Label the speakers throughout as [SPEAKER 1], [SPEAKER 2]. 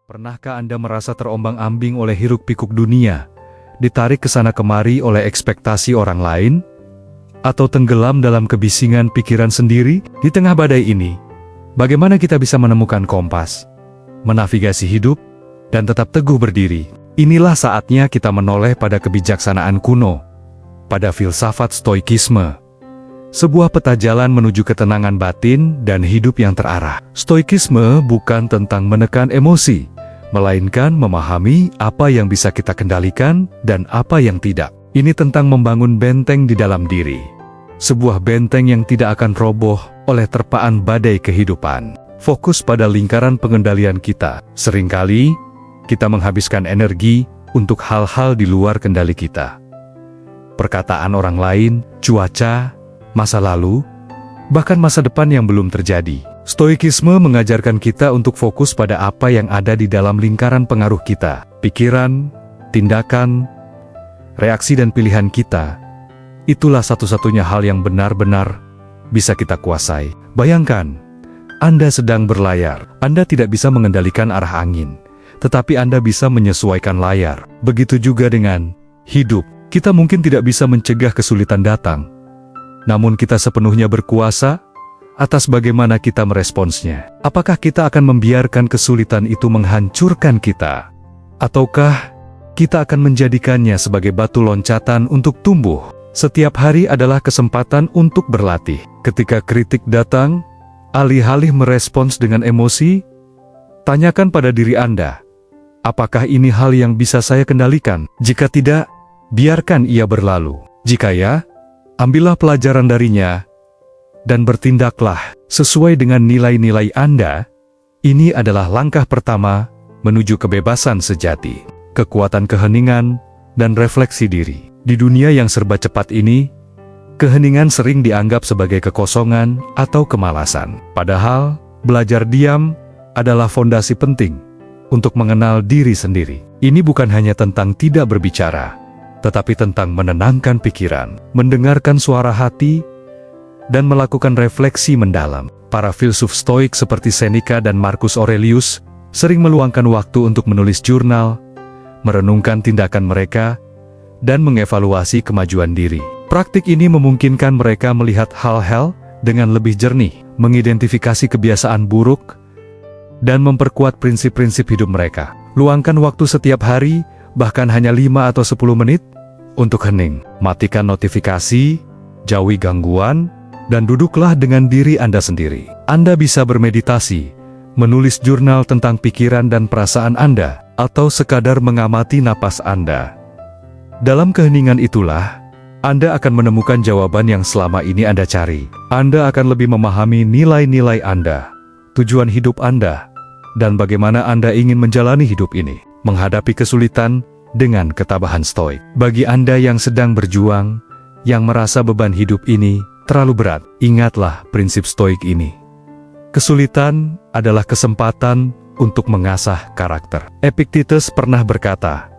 [SPEAKER 1] Pernahkah Anda merasa terombang-ambing oleh hiruk-pikuk dunia, ditarik ke sana kemari oleh ekspektasi orang lain, atau tenggelam dalam kebisingan pikiran sendiri? Di tengah badai ini, bagaimana kita bisa menemukan kompas, menavigasi hidup, dan tetap teguh berdiri? Inilah saatnya kita menoleh pada kebijaksanaan kuno, pada filsafat stoikisme, sebuah peta jalan menuju ketenangan batin dan hidup yang terarah. Stoikisme bukan tentang menekan emosi, melainkan memahami apa yang bisa kita kendalikan dan apa yang tidak. Ini tentang membangun benteng di dalam diri. Sebuah benteng yang tidak akan roboh oleh terpaan badai kehidupan. Fokus pada lingkaran pengendalian kita. Seringkali, kita menghabiskan energi untuk hal-hal di luar kendali kita. Perkataan orang lain, cuaca, masa lalu, bahkan masa depan yang belum terjadi. Stoikisme mengajarkan kita untuk fokus pada apa yang ada di dalam lingkaran pengaruh kita. Pikiran, tindakan, reaksi dan pilihan kita. Itulah satu-satunya hal yang benar-benar bisa kita kuasai. Bayangkan, Anda sedang berlayar. Anda tidak bisa mengendalikan arah angin, tetapi Anda bisa menyesuaikan layar. Begitu juga dengan hidup. Kita mungkin tidak bisa mencegah kesulitan datang, namun kita sepenuhnya berkuasa atas bagaimana kita meresponsnya. Apakah kita akan membiarkan kesulitan itu menghancurkan kita? Ataukah kita akan menjadikannya sebagai batu loncatan untuk tumbuh? Setiap hari adalah kesempatan untuk berlatih. Ketika kritik datang, alih-alih merespons dengan emosi, tanyakan pada diri Anda, apakah ini hal yang bisa saya kendalikan? Jika tidak, biarkan ia berlalu. Jika ya, ambillah pelajaran darinya, dan bertindaklah sesuai dengan nilai-nilai Anda. Ini adalah langkah pertama menuju kebebasan sejati, kekuatan keheningan, dan refleksi diri. Di dunia yang serba cepat ini, keheningan sering dianggap sebagai kekosongan atau kemalasan. Padahal, belajar diam adalah fondasi penting untuk mengenal diri sendiri. Ini bukan hanya tentang tidak berbicara, tetapi tentang menenangkan pikiran, mendengarkan suara hati, dan melakukan refleksi mendalam. Para filsuf stoik seperti Seneca dan Marcus Aurelius sering meluangkan waktu untuk menulis jurnal, merenungkan tindakan mereka, dan mengevaluasi kemajuan diri. Praktik ini memungkinkan mereka melihat hal-hal dengan lebih jernih, mengidentifikasi kebiasaan buruk, dan memperkuat prinsip-prinsip hidup mereka. Luangkan waktu setiap hari, bahkan hanya 5 atau 10 menit, untuk hening. Matikan notifikasi, jauhi gangguan, dan duduklah dengan diri Anda sendiri. Anda bisa bermeditasi, menulis jurnal tentang pikiran dan perasaan Anda, atau sekadar mengamati napas Anda. Dalam keheningan itulah, Anda akan menemukan jawaban yang selama ini Anda cari. Anda akan lebih memahami nilai-nilai Anda, tujuan hidup Anda, dan bagaimana Anda ingin menjalani hidup ini. Menghadapi kesulitan dengan ketabahan stoik. Bagi Anda yang sedang berjuang, yang merasa beban hidup ini terlalu berat, ingatlah prinsip stoik ini. Kesulitan adalah kesempatan untuk mengasah karakter. Epictetus pernah berkata,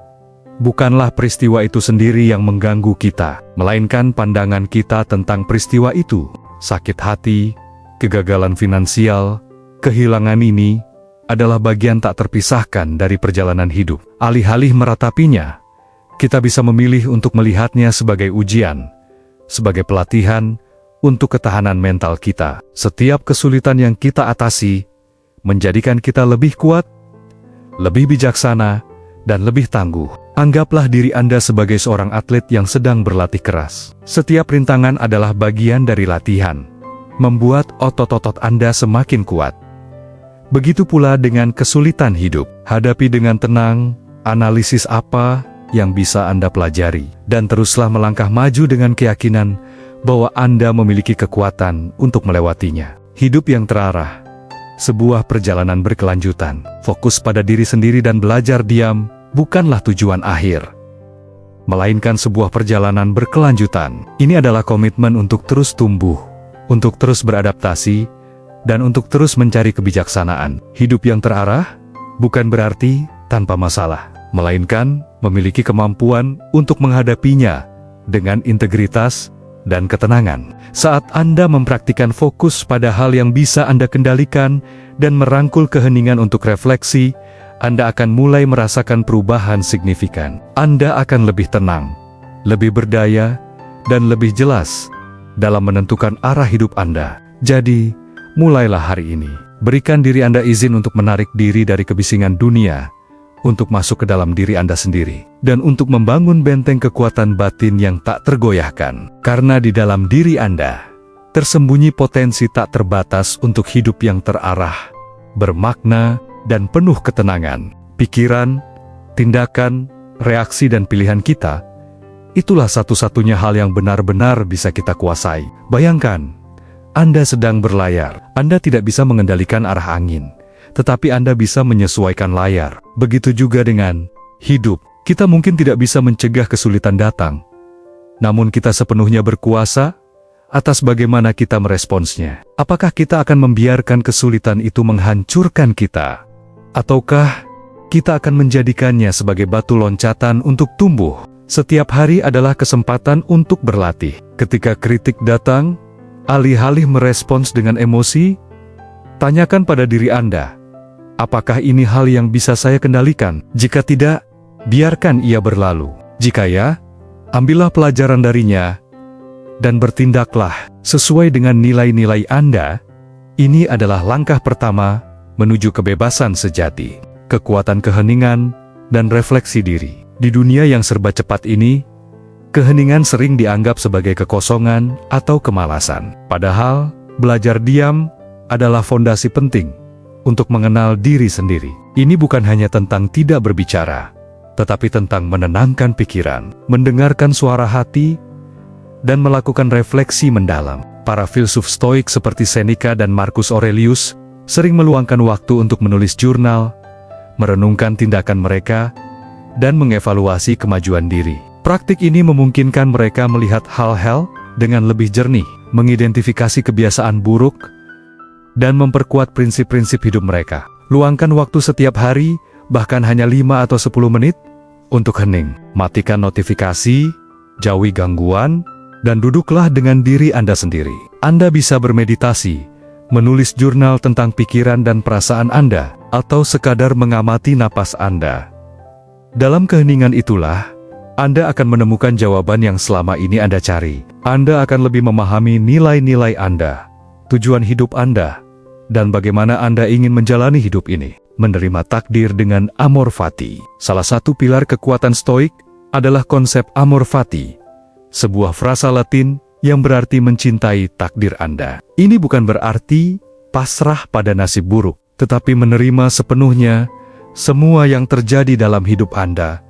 [SPEAKER 1] bukanlah peristiwa itu sendiri yang mengganggu kita, melainkan pandangan kita tentang peristiwa itu. Sakit hati, kegagalan finansial, kehilangan ini adalah bagian tak terpisahkan dari perjalanan hidup. Alih-alih meratapinya, kita bisa memilih untuk melihatnya sebagai ujian, sebagai pelatihan untuk ketahanan mental kita. Setiap kesulitan yang kita atasi menjadikan kita lebih kuat, lebih bijaksana, dan lebih tangguh. Anggaplah diri Anda sebagai seorang atlet yang sedang berlatih keras. Setiap rintangan adalah bagian dari latihan, membuat otot-otot Anda semakin kuat. Begitu pula dengan kesulitan hidup. Hadapi dengan tenang, analisis apa yang bisa Anda pelajari, dan teruslah melangkah maju dengan keyakinan bahwa Anda memiliki kekuatan untuk melewatinya. Hidup yang terarah, sebuah perjalanan berkelanjutan. Fokus pada diri sendiri dan belajar diam bukanlah tujuan akhir, melainkan sebuah perjalanan berkelanjutan. Ini adalah komitmen untuk terus tumbuh, untuk terus beradaptasi, dan untuk terus mencari kebijaksanaan. Hidup yang terarah bukan berarti tanpa masalah, melainkan memiliki kemampuan untuk menghadapinya dengan integritas dan ketenangan. Saat Anda mempraktikkan fokus pada hal yang bisa Anda kendalikan dan merangkul keheningan untuk refleksi, Anda akan mulai merasakan perubahan signifikan. Anda akan lebih tenang, lebih berdaya, dan lebih jelas dalam menentukan arah hidup Anda. Jadi, mulailah hari ini. Berikan diri Anda izin untuk menarik diri dari kebisingan dunia, untuk masuk ke dalam diri Anda sendiri, dan untuk membangun benteng kekuatan batin yang tak tergoyahkan. Karena di dalam diri Anda, tersembunyi potensi tak terbatas untuk hidup yang terarah, bermakna, dan penuh ketenangan. Pikiran, tindakan, reaksi dan pilihan kita, itulah satu-satunya hal yang benar-benar bisa kita kuasai. Bayangkan, Anda sedang berlayar. Anda tidak bisa mengendalikan arah angin, tetapi Anda bisa menyesuaikan layar. Begitu juga dengan hidup. Kita mungkin tidak bisa mencegah kesulitan datang, namun kita sepenuhnya berkuasa atas bagaimana kita meresponsnya. Apakah kita akan membiarkan kesulitan itu menghancurkan kita? Ataukah kita akan menjadikannya sebagai batu loncatan untuk tumbuh? Setiap hari adalah kesempatan untuk berlatih. Ketika kritik datang, alih-alih merespons dengan emosi, tanyakan pada diri Anda, apakah ini hal yang bisa saya kendalikan? Jika tidak, biarkan ia berlalu. Jika ya, ambillah pelajaran darinya, dan bertindaklah sesuai dengan nilai-nilai Anda. Ini adalah langkah pertama menuju kebebasan sejati, kekuatan keheningan, dan refleksi diri. Di dunia yang serba cepat ini, keheningan sering dianggap sebagai kekosongan atau kemalasan. Padahal, belajar diam adalah fondasi penting untuk mengenal diri sendiri. Ini bukan hanya tentang tidak berbicara, tetapi tentang menenangkan pikiran, mendengarkan suara hati, dan melakukan refleksi mendalam. Para filsuf Stoik seperti Seneca dan Marcus Aurelius sering meluangkan waktu untuk menulis jurnal, merenungkan tindakan mereka, dan mengevaluasi kemajuan diri. Praktik ini memungkinkan mereka melihat hal-hal dengan lebih jernih, mengidentifikasi kebiasaan buruk, dan memperkuat prinsip-prinsip hidup mereka. Luangkan waktu setiap hari, bahkan hanya 5 atau 10 menit, untuk hening. Matikan notifikasi, jauhi gangguan, dan duduklah dengan diri Anda sendiri. Anda bisa bermeditasi, menulis jurnal tentang pikiran dan perasaan Anda, atau sekadar mengamati napas Anda. Dalam keheningan itulah, Anda akan menemukan jawaban yang selama ini Anda cari. Anda akan lebih memahami nilai-nilai Anda, tujuan hidup Anda, dan bagaimana Anda ingin menjalani hidup ini. Menerima takdir dengan amor fati. Salah satu pilar kekuatan Stoik adalah konsep amor fati, sebuah frasa Latin yang berarti mencintai takdir Anda. Ini bukan berarti pasrah pada nasib buruk, tetapi menerima sepenuhnya semua yang terjadi dalam hidup Anda,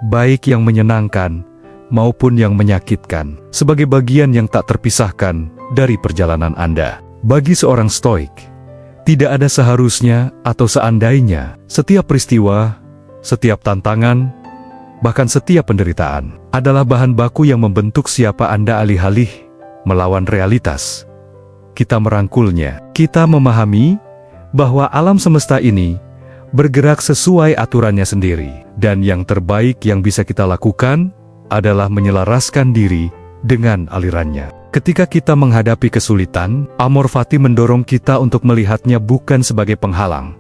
[SPEAKER 1] baik yang menyenangkan maupun yang menyakitkan, sebagai bagian yang tak terpisahkan dari perjalanan Anda. Bagi seorang Stoik, tidak ada seharusnya atau seandainya. Setiap peristiwa, setiap tantangan, bahkan setiap penderitaan adalah bahan baku yang membentuk siapa Anda. Alih-alih melawan realitas, kita merangkulnya. Kita memahami bahwa alam semesta ini bergerak sesuai aturannya sendiri, dan yang terbaik yang bisa kita lakukan adalah menyelaraskan diri dengan alirannya. Ketika kita menghadapi kesulitan, amor fati mendorong kita untuk melihatnya bukan sebagai penghalang,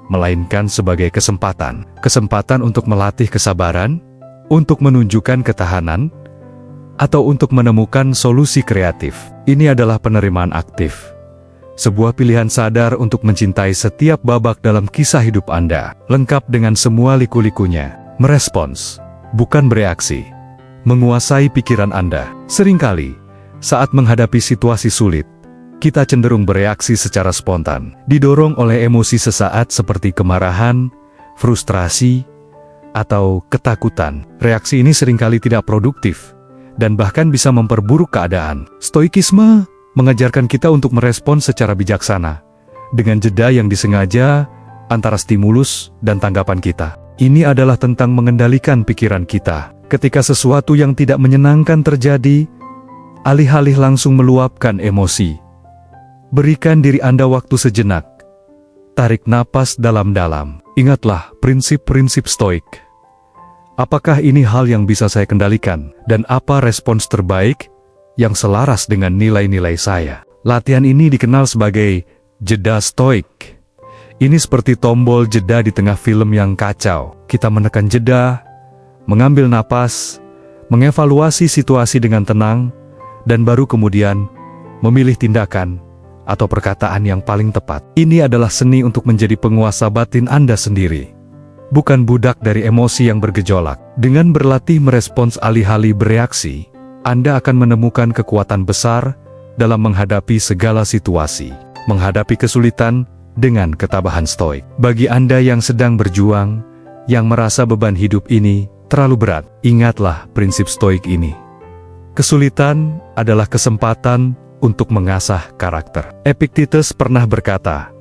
[SPEAKER 1] melainkan sebagai kesempatan. Kesempatan untuk melatih kesabaran, untuk menunjukkan ketahanan, atau untuk menemukan solusi kreatif. Ini adalah penerimaan aktif, sebuah pilihan sadar untuk mencintai setiap babak dalam kisah hidup Anda, lengkap dengan semua liku-likunya. Merespons, bukan bereaksi. Menguasai pikiran Anda. Seringkali, saat menghadapi situasi sulit, kita cenderung bereaksi secara spontan, didorong oleh emosi sesaat seperti kemarahan, frustrasi, atau ketakutan. Reaksi ini seringkali tidak produktif, dan bahkan bisa memperburuk keadaan. Stoikisme mengajarkan kita untuk merespon secara bijaksana, dengan jeda yang disengaja antara stimulus dan tanggapan kita. Ini adalah tentang mengendalikan pikiran kita. Ketika sesuatu yang tidak menyenangkan terjadi, alih-alih langsung meluapkan emosi, berikan diri Anda waktu sejenak. Tarik napas dalam-dalam. Ingatlah prinsip-prinsip Stoik. Apakah ini hal yang bisa saya kendalikan? Dan apa respons terbaik yang selaras dengan nilai-nilai saya? Latihan ini dikenal sebagai jeda Stoik. Ini seperti tombol jeda di tengah film yang kacau. Kita menekan jeda, mengambil napas, mengevaluasi situasi dengan tenang, dan baru kemudian memilih tindakan atau perkataan yang paling tepat. Ini adalah seni untuk menjadi penguasa batin Anda sendiri, bukan budak dari emosi yang bergejolak. Dengan berlatih merespons alih-alih bereaksi, Anda akan menemukan kekuatan besar dalam menghadapi segala situasi, menghadapi kesulitan dengan ketabahan stoik. Bagi Anda yang sedang berjuang, yang merasa beban hidup ini terlalu berat, ingatlah prinsip stoik ini. Kesulitan adalah kesempatan untuk mengasah karakter. Epictetus pernah berkata,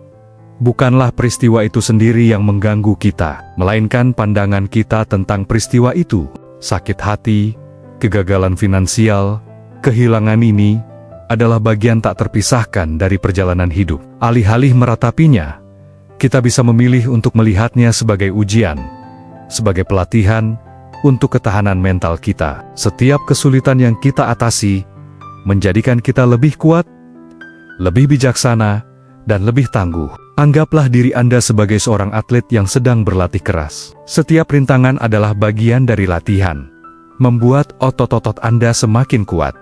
[SPEAKER 1] bukanlah peristiwa itu sendiri yang mengganggu kita, melainkan pandangan kita tentang peristiwa itu. Sakit hati, kegagalan finansial, kehilangan ini adalah bagian tak terpisahkan dari perjalanan hidup. Alih-alih meratapinya, kita bisa memilih untuk melihatnya sebagai ujian, sebagai pelatihan untuk ketahanan mental kita. Setiap kesulitan yang kita atasi menjadikan kita lebih kuat, lebih bijaksana, dan lebih tangguh. Anggaplah diri Anda sebagai seorang atlet yang sedang berlatih keras. Setiap rintangan adalah bagian dari latihan, membuat otot-otot Anda semakin kuat.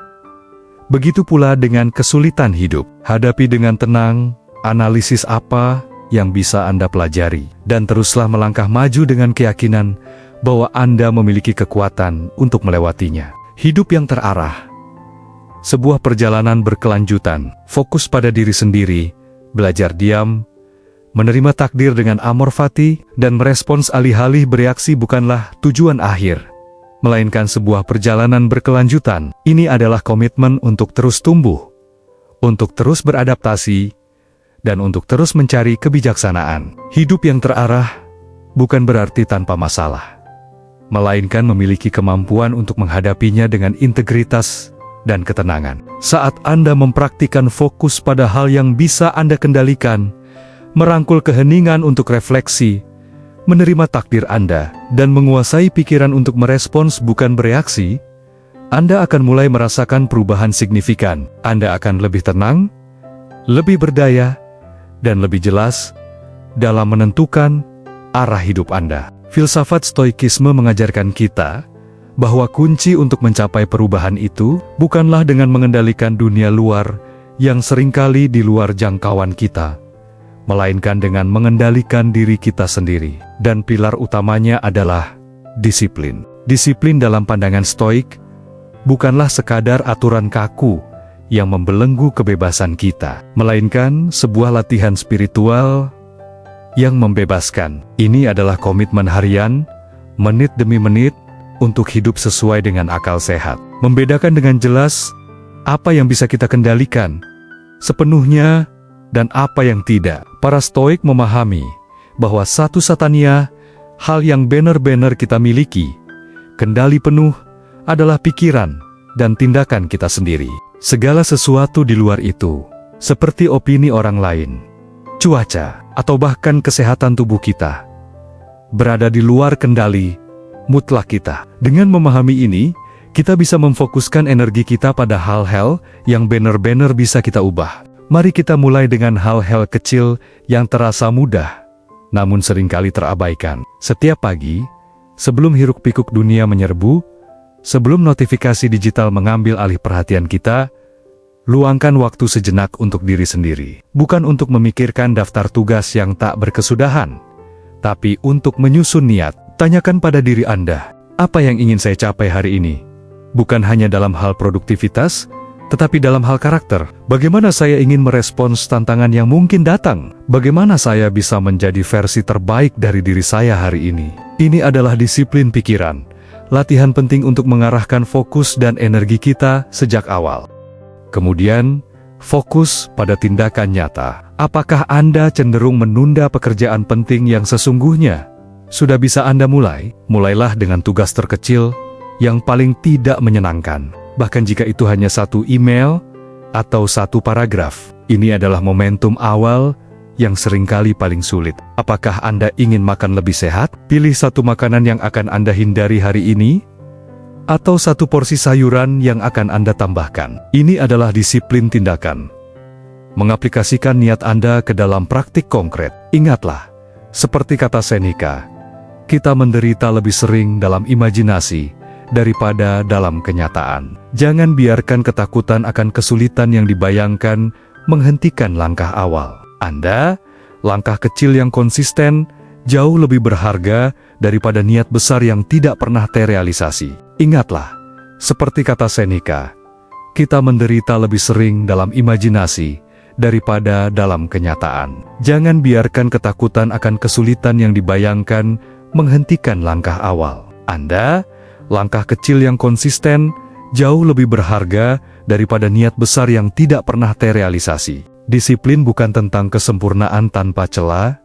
[SPEAKER 1] Begitu pula dengan kesulitan hidup. Hadapi dengan tenang, analisis apa yang bisa Anda pelajari, dan teruslah melangkah maju dengan keyakinan bahwa Anda memiliki kekuatan untuk melewatinya. Hidup yang terarah, sebuah perjalanan berkelanjutan, fokus pada diri sendiri, belajar diam, menerima takdir dengan amor fati, dan merespons alih-alih bereaksi bukanlah tujuan akhir, melainkan sebuah perjalanan berkelanjutan. Ini adalah komitmen untuk terus tumbuh, untuk terus beradaptasi, dan untuk terus mencari kebijaksanaan. Hidup yang terarah bukan berarti tanpa masalah, melainkan memiliki kemampuan untuk menghadapinya dengan integritas dan ketenangan. Saat Anda mempraktikkan fokus pada hal yang bisa Anda kendalikan, merangkul keheningan untuk refleksi, menerima takdir Anda, dan menguasai pikiran untuk merespons bukan bereaksi, Anda akan mulai merasakan perubahan signifikan. Anda akan lebih tenang, lebih berdaya, dan lebih jelas dalam menentukan arah hidup Anda. Filsafat Stoikisme mengajarkan kita bahwa kunci untuk mencapai perubahan itu bukanlah dengan mengendalikan dunia luar yang seringkali di luar jangkauan kita, melainkan dengan mengendalikan diri kita sendiri. Dan pilar utamanya adalah disiplin. Disiplin dalam pandangan Stoik bukanlah sekadar aturan kaku yang membelenggu kebebasan kita, melainkan sebuah latihan spiritual yang membebaskan. Ini adalah komitmen harian, menit demi menit, untuk hidup sesuai dengan akal sehat. Membedakan dengan jelas apa yang bisa kita kendalikan sepenuhnya dan apa yang tidak. Para Stoik memahami bahwa satu-satunya hal yang benar-benar kita miliki, kendali penuh, adalah pikiran dan tindakan kita sendiri. Segala sesuatu di luar itu, seperti opini orang lain, cuaca, atau bahkan kesehatan tubuh kita, berada di luar kendali mutlak kita. Dengan memahami ini, kita bisa memfokuskan energi kita pada hal-hal yang benar-benar bisa kita ubah. Mari kita mulai dengan hal-hal kecil yang terasa mudah, namun seringkali terabaikan. Setiap pagi, sebelum hiruk-pikuk dunia menyerbu, sebelum notifikasi digital mengambil alih perhatian kita, luangkan waktu sejenak untuk diri sendiri. Bukan untuk memikirkan daftar tugas yang tak berkesudahan, tapi untuk menyusun niat. Tanyakan pada diri Anda, apa yang ingin saya capai hari ini? Bukan hanya dalam hal produktivitas, tetapi dalam hal karakter. Bagaimana saya ingin merespons tantangan yang mungkin datang? Bagaimana saya bisa menjadi versi terbaik dari diri saya hari ini? Ini adalah disiplin pikiran, latihan penting untuk mengarahkan fokus dan energi kita sejak awal. Kemudian, fokus pada tindakan nyata. Apakah Anda cenderung menunda pekerjaan penting yang sesungguhnya sudah bisa Anda mulai? Mulailah dengan tugas terkecil yang paling tidak menyenangkan. Bahkan jika itu hanya satu email atau satu paragraf. Ini adalah momentum awal yang seringkali paling sulit. Apakah Anda ingin makan lebih sehat? Pilih satu makanan yang akan Anda hindari hari ini, atau satu porsi sayuran yang akan Anda tambahkan. Ini adalah disiplin tindakan. mengaplikasikan niat Anda ke dalam praktik konkret. Ingatlah, seperti kata Seneca, kita menderita lebih sering dalam imajinasi daripada dalam kenyataan. Jangan biarkan ketakutan akan kesulitan yang dibayangkan menghentikan langkah awal Anda. Langkah kecil yang konsisten jauh lebih berharga daripada niat besar yang tidak pernah terrealisasi. Ingatlah, seperti kata Seneca, kita menderita lebih sering dalam imajinasi daripada dalam kenyataan. Jangan biarkan ketakutan akan kesulitan yang dibayangkan menghentikan langkah awal Anda. Langkah kecil yang konsisten jauh lebih berharga daripada niat besar yang tidak pernah terrealisasi. Disiplin bukan tentang kesempurnaan tanpa celah,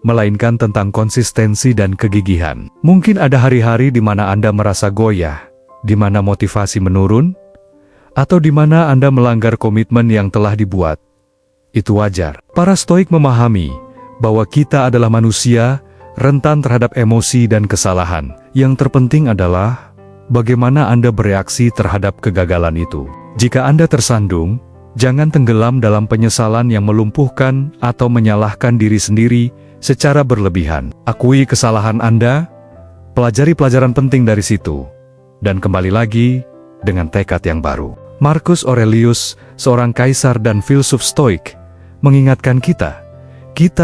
[SPEAKER 1] melainkan tentang konsistensi dan kegigihan. Mungkin ada hari-hari di mana Anda merasa goyah, di mana motivasi menurun, atau di mana Anda melanggar komitmen yang telah dibuat. Itu wajar. Para Stoik memahami bahwa kita adalah manusia, rentan terhadap emosi dan kesalahan. Yang terpenting adalah bagaimana Anda bereaksi terhadap kegagalan itu. Jika Anda tersandung, jangan tenggelam dalam penyesalan yang melumpuhkan atau menyalahkan diri sendiri secara berlebihan. Akui kesalahan Anda, pelajari pelajaran penting dari situ, dan kembali lagi dengan tekad yang baru. Marcus Aurelius, seorang kaisar dan filsuf Stoik, mengingatkan kita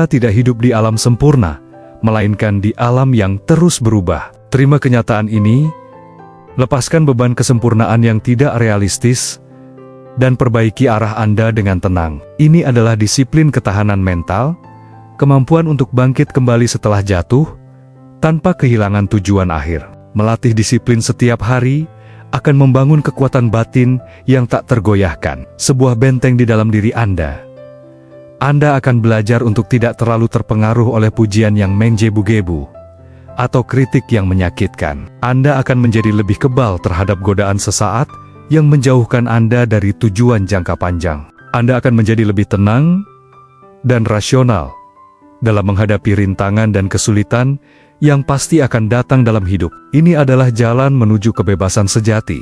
[SPEAKER 1] tidak hidup di alam sempurna, melainkan di alam yang terus berubah. Terima kenyataan ini, lepaskan beban kesempurnaan yang tidak realistis, dan perbaiki arah Anda dengan tenang. Ini adalah disiplin ketahanan mental, kemampuan untuk bangkit kembali setelah jatuh, tanpa kehilangan tujuan akhir. Melatih disiplin setiap hari akan membangun kekuatan batin yang tak tergoyahkan, sebuah benteng di dalam diri Anda. Anda akan belajar untuk tidak terlalu terpengaruh oleh pujian yang menjebu-gebu atau kritik yang menyakitkan. Anda akan menjadi lebih kebal terhadap godaan sesaat yang menjauhkan Anda dari tujuan jangka panjang. Anda akan menjadi lebih tenang dan rasional dalam menghadapi rintangan dan kesulitan yang pasti akan datang dalam hidup. Ini adalah jalan menuju kebebasan sejati,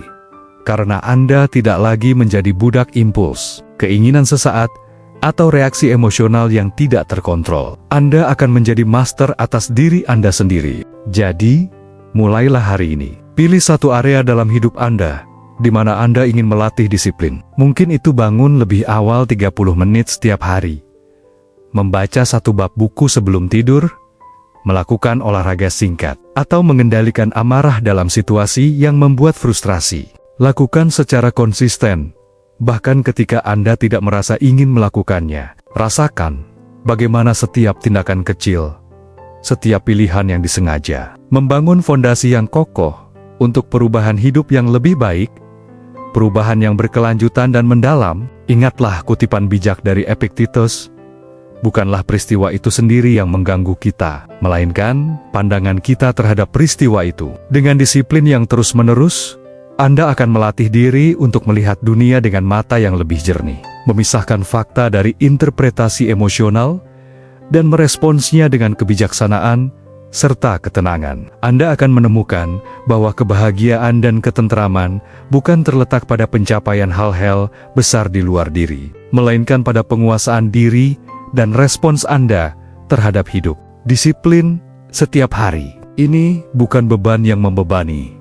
[SPEAKER 1] karena Anda tidak lagi menjadi budak impuls, keinginan sesaat, atau reaksi emosional yang tidak terkontrol. Anda akan menjadi master atas diri Anda sendiri. Jadi, mulailah hari ini. Pilih satu area dalam hidup Anda di mana Anda ingin melatih disiplin. Mungkin itu bangun lebih awal 30 menit setiap hari, membaca satu bab buku sebelum tidur, melakukan olahraga singkat, atau mengendalikan amarah dalam situasi yang membuat frustrasi. Lakukan secara konsisten, bahkan ketika Anda tidak merasa ingin melakukannya. Rasakan bagaimana setiap tindakan kecil, setiap pilihan yang disengaja, membangun fondasi yang kokoh untuk perubahan hidup yang lebih baik, perubahan yang berkelanjutan dan mendalam. Ingatlah kutipan bijak dari Epictetus, bukanlah peristiwa itu sendiri yang mengganggu kita, melainkan pandangan kita terhadap peristiwa itu. Dengan disiplin yang terus-menerus, Anda akan melatih diri untuk melihat dunia dengan mata yang lebih jernih, memisahkan fakta dari interpretasi emosional, dan meresponsnya dengan kebijaksanaan serta ketenangan. Anda akan menemukan bahwa kebahagiaan dan ketentraman bukan terletak pada pencapaian hal-hal besar di luar diri, melainkan pada penguasaan diri dan respons Anda terhadap hidup. Disiplin setiap hari ini bukan beban yang membebani,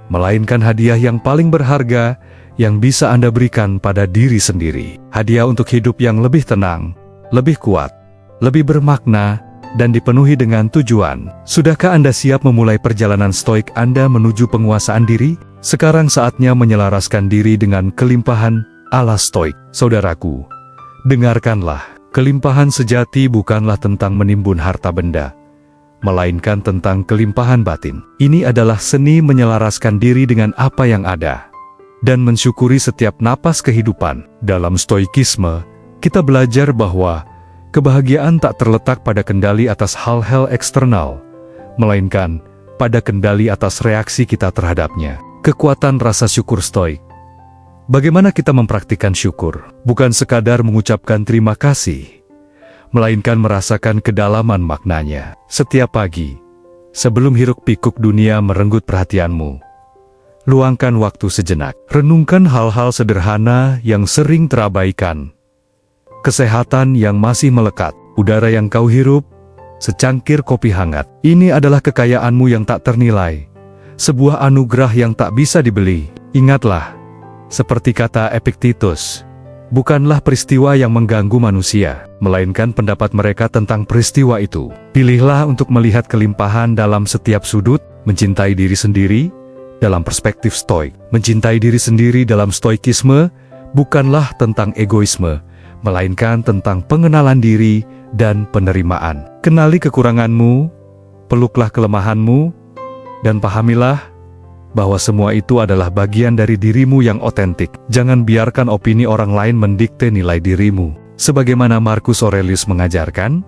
[SPEAKER 1] melainkan hadiah yang paling berharga yang bisa Anda berikan pada diri sendiri. Hadiah untuk hidup yang lebih tenang, lebih kuat, lebih bermakna, dan dipenuhi dengan tujuan. Sudahkah Anda siap memulai perjalanan stoik Anda menuju penguasaan diri? Sekarang saatnya menyelaraskan diri dengan kelimpahan ala stoik. Saudaraku, dengarkanlah, kelimpahan sejati bukanlah tentang menimbun harta benda, melainkan tentang kelimpahan batin. Ini adalah seni menyelaraskan diri dengan apa yang ada, dan mensyukuri setiap napas kehidupan. Dalam stoikisme, kita belajar bahwa kebahagiaan tak terletak pada kendali atas hal-hal eksternal, melainkan pada kendali atas reaksi kita terhadapnya. Kekuatan rasa syukur stoik. Bagaimana kita mempraktikkan syukur? Bukan sekadar mengucapkan terima kasih, melainkan merasakan kedalaman maknanya. Setiap pagi, sebelum hiruk-pikuk dunia merenggut perhatianmu, luangkan waktu sejenak. Renungkan hal-hal sederhana yang sering terabaikan, kesehatan yang masih melekat, udara yang kau hirup, secangkir kopi hangat. Ini adalah kekayaanmu yang tak ternilai, sebuah anugerah yang tak bisa dibeli. Ingatlah, seperti kata Epictetus, bukanlah peristiwa yang mengganggu manusia, melainkan pendapat mereka tentang peristiwa itu. Pilihlah untuk melihat kelimpahan dalam setiap sudut, mencintai diri sendiri dalam perspektif stoik. Mencintai diri sendiri dalam stoikisme bukanlah tentang egoisme, melainkan tentang pengenalan diri dan penerimaan. Kenali kekuranganmu, peluklah kelemahanmu, dan pahamilah bahwa semua itu adalah bagian dari dirimu yang otentik. Jangan biarkan opini orang lain mendikte nilai dirimu. Sebagaimana Marcus Aurelius mengajarkan,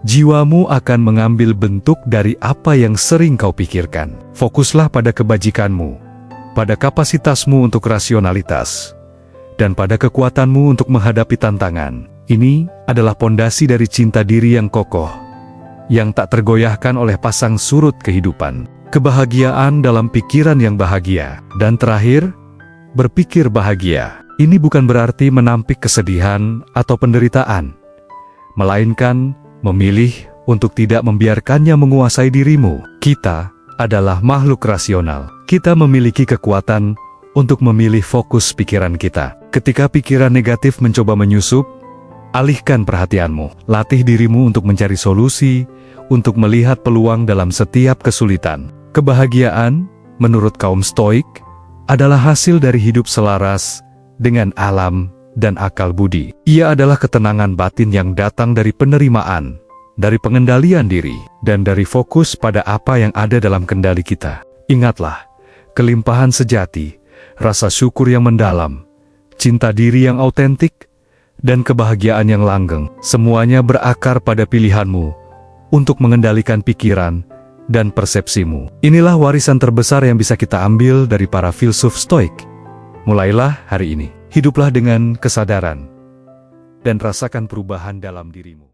[SPEAKER 1] jiwamu akan mengambil bentuk dari apa yang sering kau pikirkan. Fokuslah pada kebajikanmu, pada kapasitasmu untuk rasionalitas, dan pada kekuatanmu untuk menghadapi tantangan. Ini adalah pondasi dari cinta diri yang kokoh, yang tak tergoyahkan oleh pasang surut kehidupan. Kebahagiaan dalam pikiran yang bahagia. Dan terakhir, berpikir bahagia. Ini bukan berarti menampik kesedihan atau penderitaan, melainkan memilih untuk tidak membiarkannya menguasai dirimu. Kita adalah makhluk rasional. Kita memiliki kekuatan untuk memilih fokus pikiran kita. Ketika pikiran negatif mencoba menyusup, alihkan perhatianmu. Latih dirimu untuk mencari solusi, untuk melihat peluang dalam setiap kesulitan. Kebahagiaan, menurut kaum Stoik, adalah hasil dari hidup selaras dengan alam dan akal budi. Ia adalah ketenangan batin yang datang dari penerimaan, dari pengendalian diri, dan dari fokus pada apa yang ada dalam kendali kita. Ingatlah, kelimpahan sejati, rasa syukur yang mendalam, cinta diri yang autentik, dan kebahagiaan yang langgeng, semuanya berakar pada pilihanmu untuk mengendalikan pikiran dan persepsimu. Inilah warisan terbesar yang bisa kita ambil dari para filsuf Stoik. Mulailah hari ini, hiduplah dengan kesadaran, dan rasakan perubahan dalam dirimu.